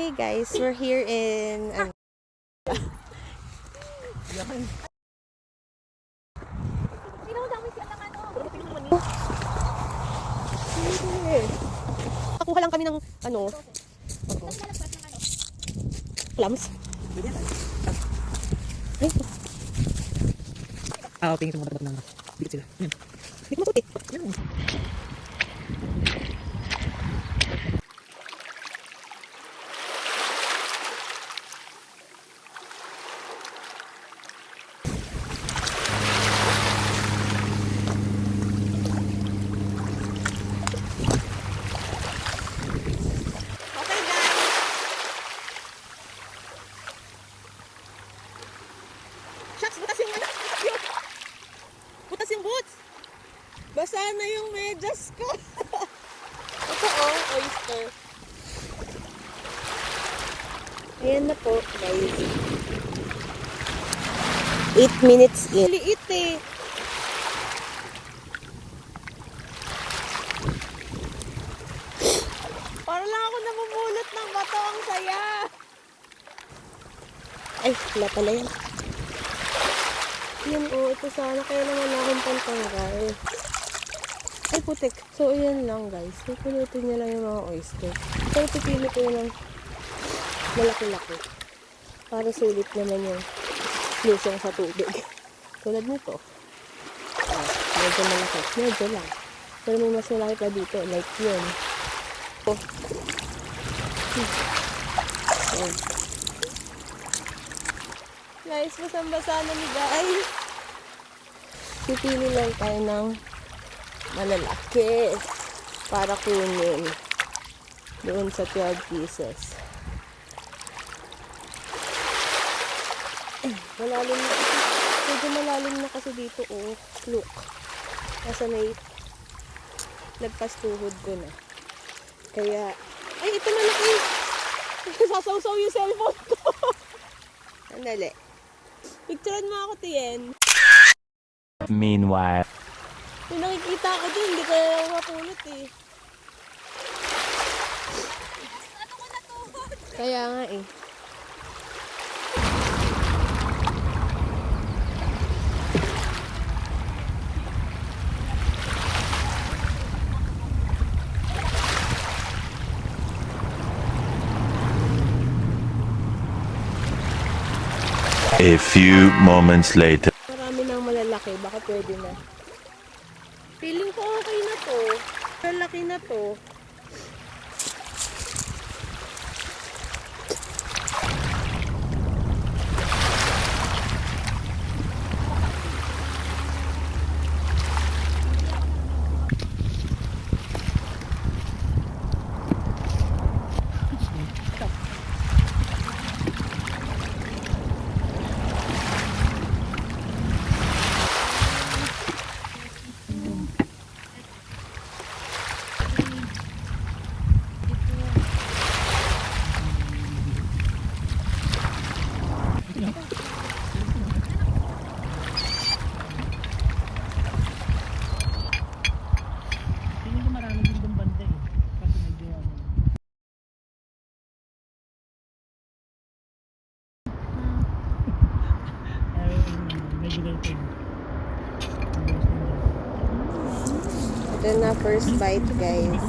Hi guys, we're here in Nakuha lang kami ng clams. Ay, tingin sa mga tapat ng dikit sila. Yan. hindi ko matuti. Yan. Okay guys. Shucks, butas yung butas yung boots. Basa na yung medyas ko. Ito oyster. Ayan na po guys. 8 minutes in. Liit eh. Para lang ako namumulot ng bato, ang saya. Ay, wala pala yan. Yan ito sana. Kaya naman akong pantanggal. Ay, putik. So, ayan lang guys. Pupulutin niya lang yung mga oyster. Pero pipili ko yun ng malaki-laki. Para sulit naman yung lusong sa tubig. Tulad nito. Medyo malaki. Medyo lang. Pero may mas malaki pa dito. Like yun. Guys, basang-basa na ni guys. Pipili lang tayo ng malalaki para kunin doon sa 12 pieces. Malalim na kasi. Medyo malalim na kasi dito. Oh, look. Nasa may lagpas tuhod ko na. Kaya, ay, ito malaki. Sasaw-saw yung cellphone ko. Andali. Picturean mo ako, Tien. Meanwhile. Yung nakikita ko dun, hindi ko na mapulot eh. Kaya nga eh. A few moments later. Marami nang malalaki, baka pwede na. Feeling ko okay na to. Malalaki na to. Tingin ko marami din doon banda eh. Kasi medyo medyo ganito. Ito na first bite guys.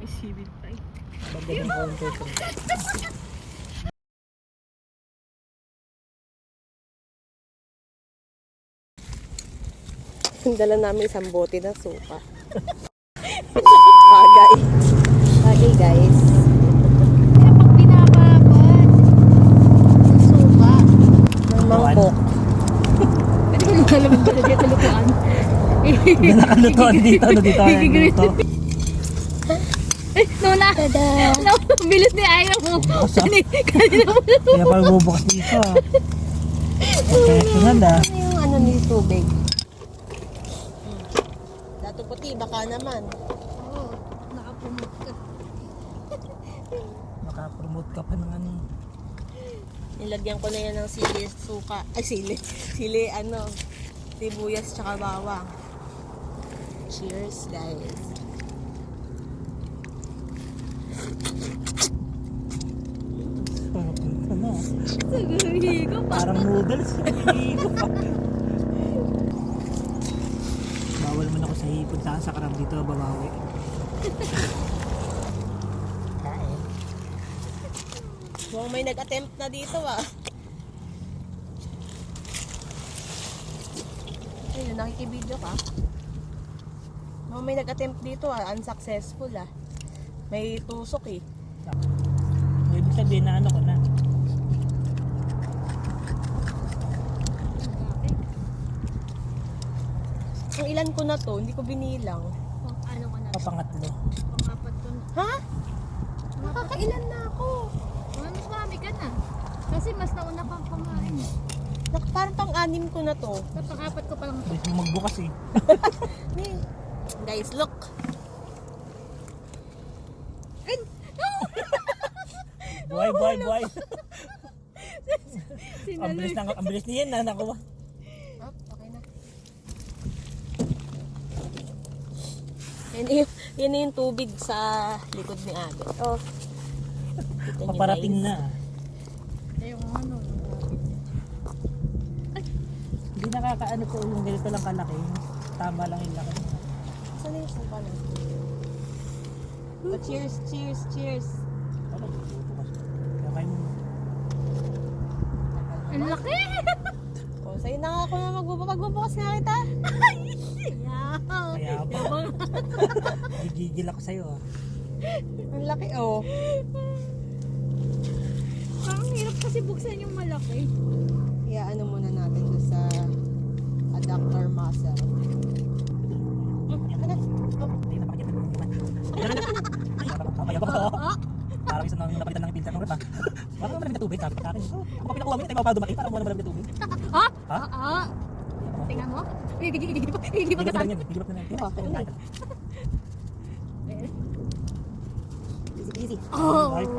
Sibig pa eh. Bagay ng counter ko. Dala namin isang bote ng suka. Bagay. Bagay guys. Pero pag binababad, yung suka. Ng mangkok. Pwede ko Alam mo ba na dito lutuan? Hindi nakalutuan dito. Dito ay luto. Ay, Nona! No, bilis ni ayaw mo. Kanina mo Kaya pala bubukas dito. Okay, sunod ah. Ano yung ano ni tubig? Dato puti, baka naman. Oo, nakapromote ka. Makapromote ka pa ng ano. Nilagyan ko na yan ng sili, suka. Ay, sili, sibuyas tsaka bawang. Cheers, guys. Sarap nito na. Siguro higo pa. Parang noodles. Hihigop pa. Bawal man ako sa hipon. Sa karab dito, babawi. Kain. Mukhang may nag-attempt na dito ah. Ayun, nakikibideo ka. Mukhang may nag-attempt dito ah. Unsuccessful ah. May tusok eh. Ibig sabihin na ano ko na. Ang ilan ko na to, hindi ko binilang. Pang ano ka na? Papangatlo. Pang-apat ko na. Ha? Nakakailan na ako. Mas marami ka na. Kasi mas nauna kang kumain. Parang pang-anim ko na to. Sa pang-apat ko pa lang. Bilis mo magbukas eh. Guys, look. Buhay. Sinaloy. Ang bilis niyan na nakuha. Oh, okay na. Yan yung tubig sa likod ni Ate. Oh. Kita niyo, Paparating guys. na. Yung ano. Hindi nakakaano ko yung ganito lang kalaki. Tama lang yung laki. Saan na yung sumpa na? Oh, cheers. Ano? Bukas. Kaya kayo mo. Ang laki! Oh, sa'yo na nga ako na magbubukas nga kita. Kaya ba? Gigigil ako sa'yo ah. Ang laki, oh. Parang hirap kasi buksan yung malaki. Ano muna natin doon sa adductor muscle. Yan ka na. Oh. Hindi na pakikita ng iwan. Mamaya pa ako. Parang isa nang napalitan ng filter ng rep ah. Parang malamig na tubig. Sabi ko sa akin. Ako pa pinakuha mo yun. Tayo mapapado maki. Parang wala malamig na tubig. Ha? Ha? Tingnan mo. Hindi pa Higip na kasama. lang yan. Higip na lang yan. Okay. Kain ka. Easy. Oh. Right?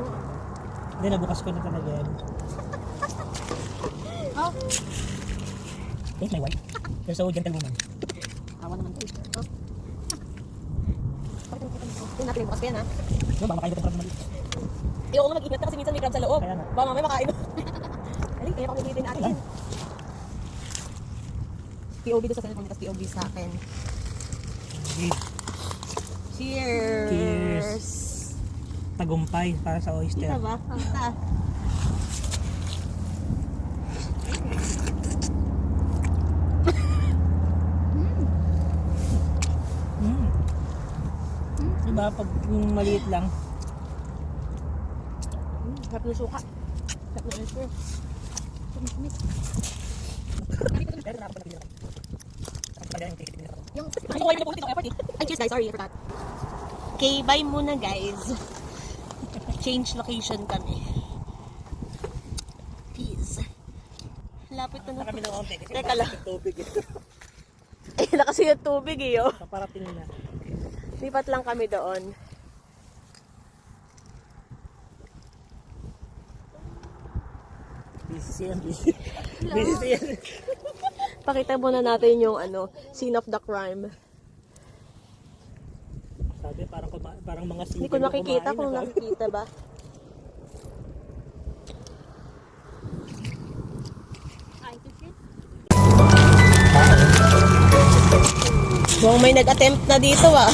Hindi, nabukas ko na talaga yan. Oh. Thanks, my wife. You're so gentlewoman. Awa naman to. Oh. Ito natin yung bukas ko yan ha. No, baka makain ko ng mali. Ayoko na mag-ingat na kasi minsan may crab sa loob. Kaya nga. Baka mamaya makain. Alin, kaya ako nag-iitin natin. POV doon sa cellphone, tapos POV sa akin. Cheers! Cheers. Tagumpay para sa oyster. Kita ba? Kita. Diba, pag yung maliit lang, Sarap ng suka. Sarap ng oyster. pero nakapagpapilin ako. Yung, ay, ko kayo na po effort eh. Ay, cheers guys, sorry for that. Okay, bye muna guys. Change location kami. Peace. Lapit na Kami na. ng onte kasi Teka lang. tubig. Eh, na kasi yung tubig eh, oh. Paparating na. Lipat lang kami doon. Busy yan, busy. Busy yan. Pakita muna natin yung scene of the crime. Sabi, parang mga sili. Hindi ko nakikita kung nakikita ba. Ay, kasi. Mukhang may nag-attempt na dito ah.